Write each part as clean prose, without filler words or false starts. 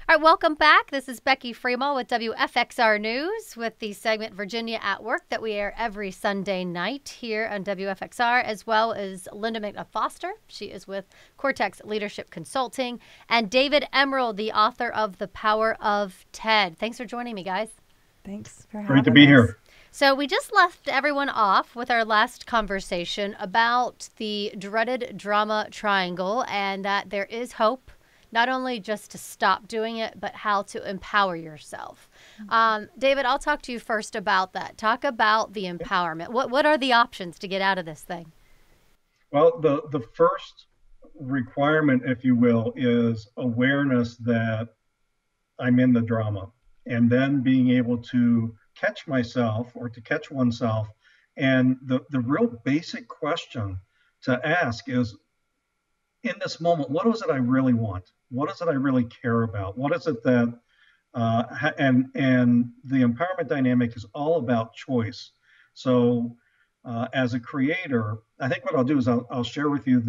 All right, welcome back. This is Becky Freemal with WFXR News with the segment Virginia at Work that we air every Sunday night here on WFXR, as well as Lynda McNutt Foster. She is with Cortex Leadership Consulting, and David Emerald, the author of The Power of TED. Thanks for joining me, guys. Thanks for having us. Great to be here. So we just left everyone off with our last conversation about the dreaded drama triangle and that there is hope, not only just to stop doing it, but how to empower yourself. David, I'll talk to you first about that. Talk about the empowerment. What are the options to get out of this thing? Well, the first requirement, if you will, is awareness that I'm in the drama, and then being able to catch myself or to catch oneself. And the real basic question to ask is, in this moment, what is it I really want? What is it I really care about? What is it that, and the empowerment dynamic is all about choice. So as a creator, I think what I'll do is I'll share with you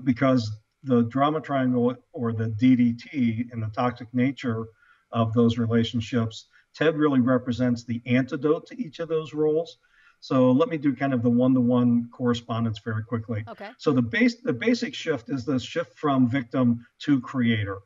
because the drama triangle or the DDT and the toxic nature of those relationships, TED really represents the antidote to each of those roles. So let me do kind of the one-to-one correspondence very quickly. Okay. So the basic shift is the shift from victim to creator.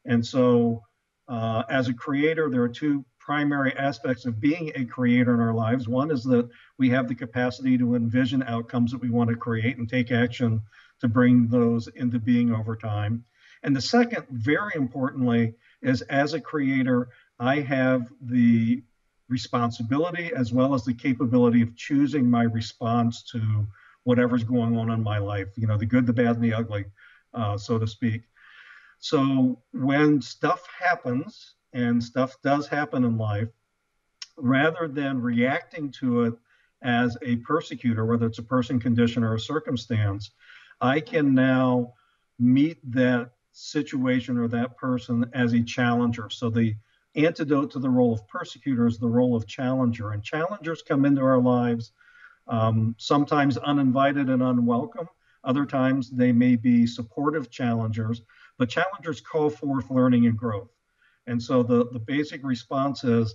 And so as a creator, there are two primary aspects of being a creator in our lives. One is that we have the capacity to envision outcomes that we want to create and take action to bring those into being over time. And the second, very importantly, is as a creator, I have the responsibility as well as the capability of choosing my response to whatever's going on in my life, the good, the bad, and the ugly, so to speak. So when stuff happens, and stuff does happen in life, rather than reacting to it as a persecutor, whether it's a person, condition, or a circumstance, I can now meet that situation or that person as a challenger. So the antidote to the role of persecutor is the role of challenger. And challengers come into our lives sometimes uninvited and unwelcome. Other times they may be supportive challengers, but challengers call forth learning and growth. And so the basic response is,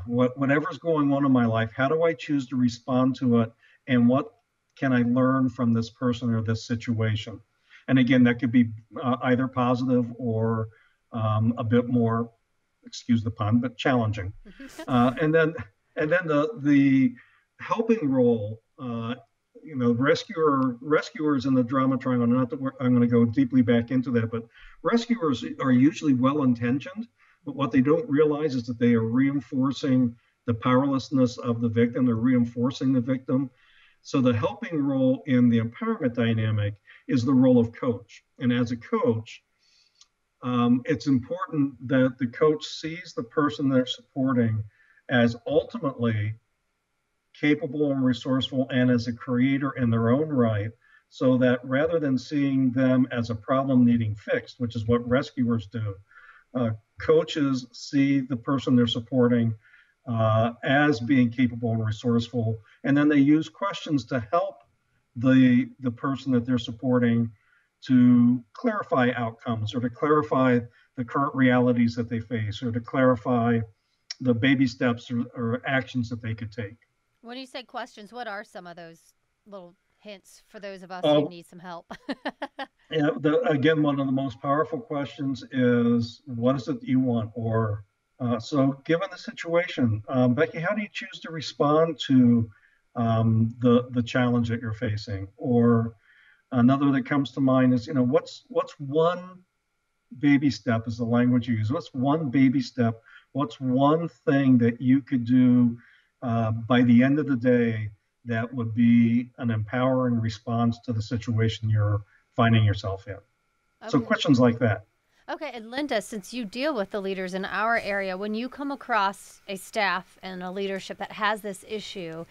whatever's going on in my life, how do I choose to respond to it? And what can I learn from this person or this situation? And again, that could be either positive or a bit more, excuse the pun, but challenging. And then the helping role, rescuers in the drama triangle. Not that I'm going to go deeply back into that, but rescuers are usually well-intentioned, but what they don't realize is that they are reinforcing the powerlessness of the victim. They're reinforcing the victim. So the helping role in the empowerment dynamic is the role of coach. And as a coach, it's important that the coach sees the person they're supporting as ultimately capable and resourceful and as a creator in their own right, so that rather than seeing them as a problem needing fixed, which is what rescuers do, coaches see the person they're supporting as being capable and resourceful, and then they use questions to help the person that they're supporting to clarify outcomes or to clarify the current realities that they face or to clarify the baby steps or actions that they could take. When you say questions, what are some of those little hints for those of us who need some help? Yeah, again, one of the most powerful questions is, what is it that you want? Or, so given the situation, Becky, how do you choose to respond to the challenge that you're facing? Or another that comes to mind is, what's one baby step is the language you use. What's one baby step? What's one thing that you could do by the end of the day that would be an empowering response to the situation you're finding yourself in? Okay. So questions like that. Okay, and Lynda, since you deal with the leaders in our area, when you come across a staff and a leadership that has this issue,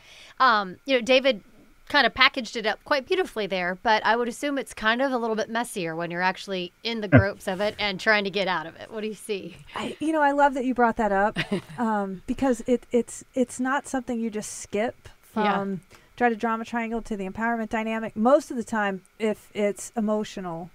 David kind of packaged it up quite beautifully there, but I would assume it's kind of a little bit messier when you're actually in the gropes of it and trying to get out of it. What do you see? I love that you brought that up because it's not something you just skip from try to drama triangle to the empowerment dynamic. Most of the time, if it's emotional,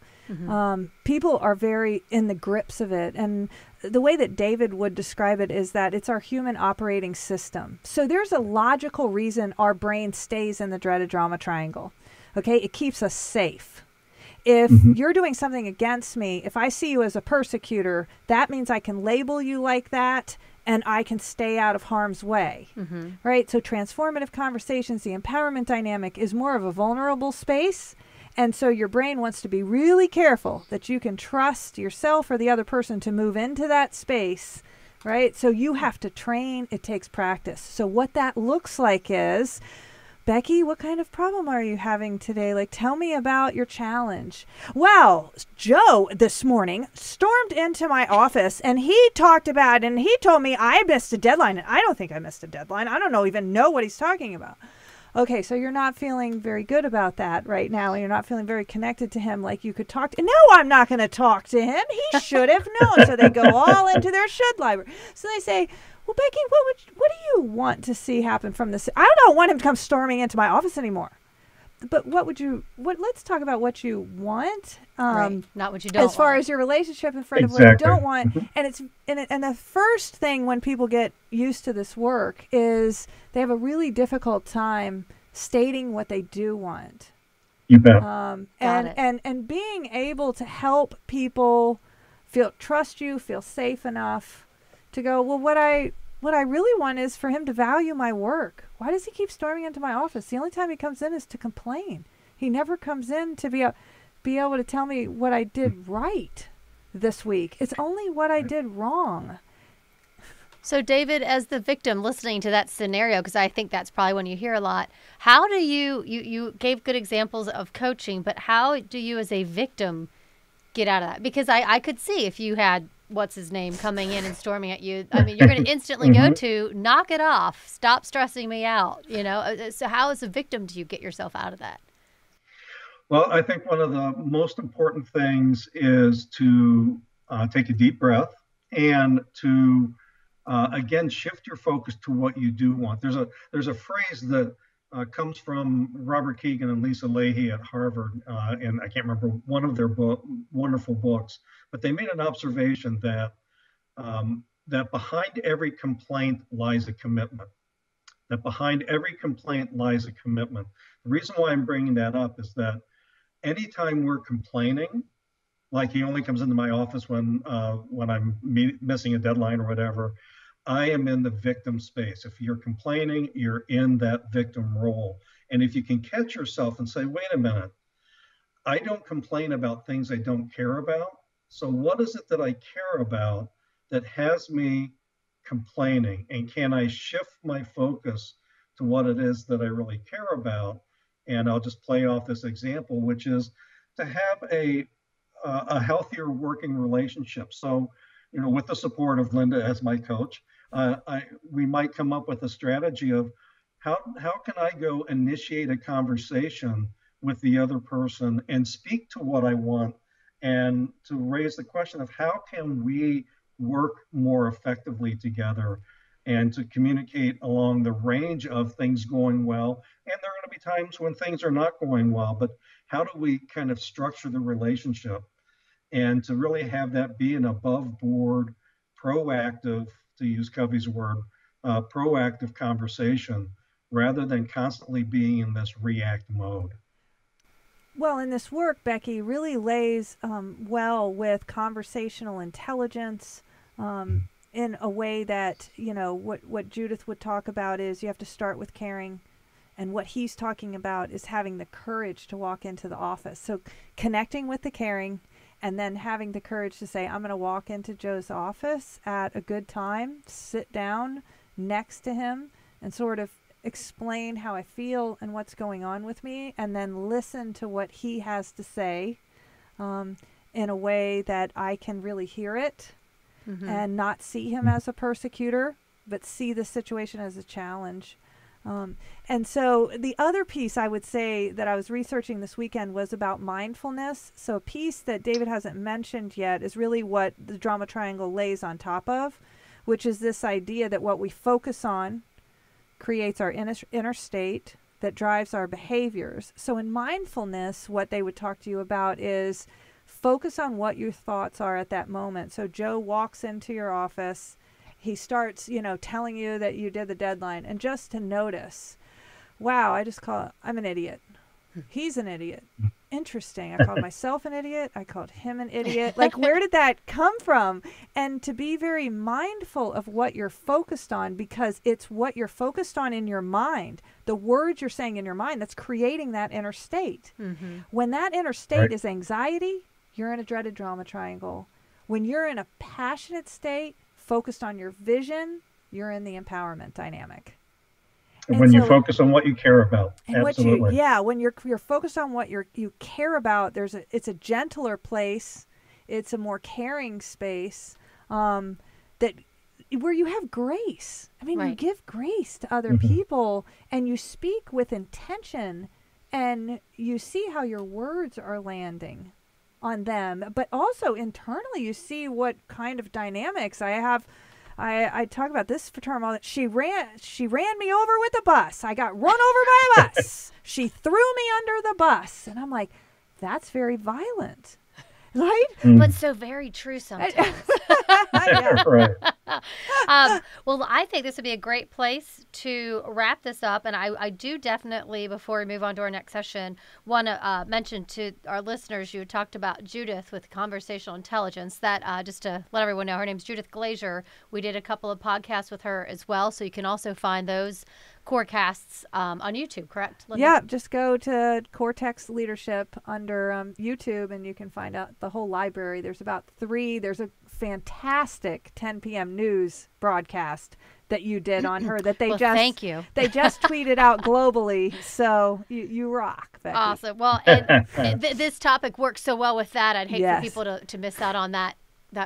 People are very in the grips of it. And the way that David would describe it is that it's our human operating system. So there's a logical reason our brain stays in the dreaded drama triangle. Okay, it keeps us safe. If you're doing something against me, if I see you as a persecutor, that means I can label you like that and I can stay out of harm's way, right? So transformative conversations, the empowerment dynamic is more of a vulnerable space. And so your brain wants to be really careful that you can trust yourself or the other person to move into that space, right? So you have to train. It takes practice. So what that looks like is, Becky, what kind of problem are you having today? Like, tell me about your challenge. Well, Joe this morning stormed into my office and he talked about, and he told me I missed a deadline. And I don't think I missed a deadline. I don't even know what he's talking about. Okay, so you're not feeling very good about that right now. And you're not feeling very connected to him like you could talk to. No, I'm not going to talk to him. He should have known. So they go all into their should library. So they say, well, Becky, what do you want to see happen from this? I don't want him to come storming into my office anymore. But let's talk about what you want. Right. Not what you don't want. As far as your relationship in front of what you don't want. And the first thing when people get used to this work is they have a really difficult time stating what they do want. You bet. And being able to help people trust you, feel safe enough to go, well, what I really want is for him to value my work. Why does he keep storming into my office? The only time he comes in is to complain. He never comes in to be able to tell me what I did right this week. It's only what I did wrong. So David, as the victim listening to that scenario, because I think that's probably one you hear a lot, how do you gave good examples of coaching, but how do you as a victim get out of that? Because I could see if you had what's his name coming in and storming at you, I mean, you're going to instantly go to knock it off, stop stressing me out, so how as a victim do you get yourself out of that? Well, I think one of the most important things is to take a deep breath and to again shift your focus to what you do want. There's a phrase that comes from Robert Keegan and Lisa Leahy at Harvard, and I can't remember one of their wonderful books, but they made an observation that that behind every complaint lies a commitment. That behind every complaint lies a commitment. The reason why I'm bringing that up is that anytime we're complaining, like he only comes into my office when I'm missing a deadline or whatever, I am in the victim space. If you're complaining, you're in that victim role. And if you can catch yourself and say, wait a minute, I don't complain about things I don't care about. So what is it that I care about that has me complaining? And can I shift my focus to what it is that I really care about? And I'll just play off this example, which is to have a healthier working relationship. So, with the support of Lynda as my coach, we might come up with a strategy of how can I go initiate a conversation with the other person and speak to what I want, and to raise the question of how can we work more effectively together and to communicate along the range of things going well. And there are going to be times when things are not going well, but how do we kind of structure the relationship and to really have that be an above board, proactive, to use Covey's word, proactive conversation rather than constantly being in this react mode. Well, in this work, Becky really lays well with conversational intelligence in a way that, what Judith would talk about is you have to start with caring. And what he's talking about is having the courage to walk into the office. So connecting with the caring and then having the courage to say, I'm going to walk into Joe's office at a good time, sit down next to him and sort of explain how I feel and what's going on with me, and then listen to what he has to say in a way that I can really hear it and not see him as a persecutor, but see the situation as a challenge. And so the other piece I would say that I was researching this weekend was about mindfulness. So a piece that David hasn't mentioned yet is really what the drama triangle lays on top of, which is this idea that what we focus on creates our inner state that drives our behaviors. So in mindfulness, what they would talk to you about is Focus on what your thoughts are at that moment. So Joe walks into your office. He starts, telling you that you did the deadline. And just to notice, wow, I'm an idiot. He's an idiot. Interesting. I called myself an idiot. I called him an idiot. Like, where did that come from? And to be very mindful of what you're focused on, because it's what you're focused on in your mind, the words you're saying in your mind, that's creating that inner state. Mm-hmm. When that inner state is anxiety, you're in a dreaded drama triangle. When you're in a passionate state, focused on your vision, you're in the empowerment dynamic. And when you focus on what you care about, and absolutely. When you're focused on what you care about, it's a gentler place, it's a more caring space, that where you have grace. I mean, you give grace to other people, and you speak with intention, and you see how your words are landing on them, but also internally, you see what kind of dynamics I have. I talk about this for term all that she ran me over with the bus. I got run over by a bus. She threw me under the bus. And I'm like, that's very violent. Right? But so very true sometimes. Right. Well, I think this would be a great place to wrap this up. And I do definitely, before we move on to our next session, want to mention to our listeners, you talked about Judith with conversational intelligence. That just to let everyone know, her name's Judith Glazier. We did a couple of podcasts with her as well. So you can also find those Corecasts on YouTube, correct, Lynda? Yeah, just go to Cortex Leadership under YouTube, and you can find out the whole library. There's about 3. There's a fantastic 10 p.m. news broadcast that you did on her that they thank you. They just tweeted out globally. So you rock, Becky. Awesome. Well, and this topic works so well with that. I'd hate for people to miss out on that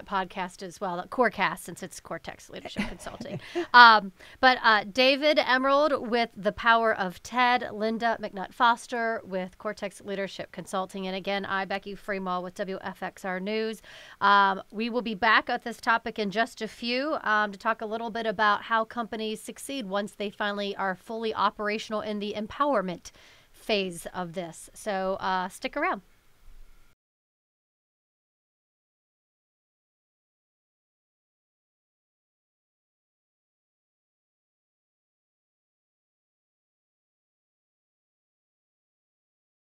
podcast as well, Corecast, since it's Cortex Leadership Consulting. But David Emerald with The Power of TED, Lynda McNutt Foster with Cortex Leadership Consulting, and again, I, Becky Freemal with WFXR News. We will be back at this topic in just a few to talk a little bit about how companies succeed once they finally are fully operational in the empowerment phase of this. So stick around.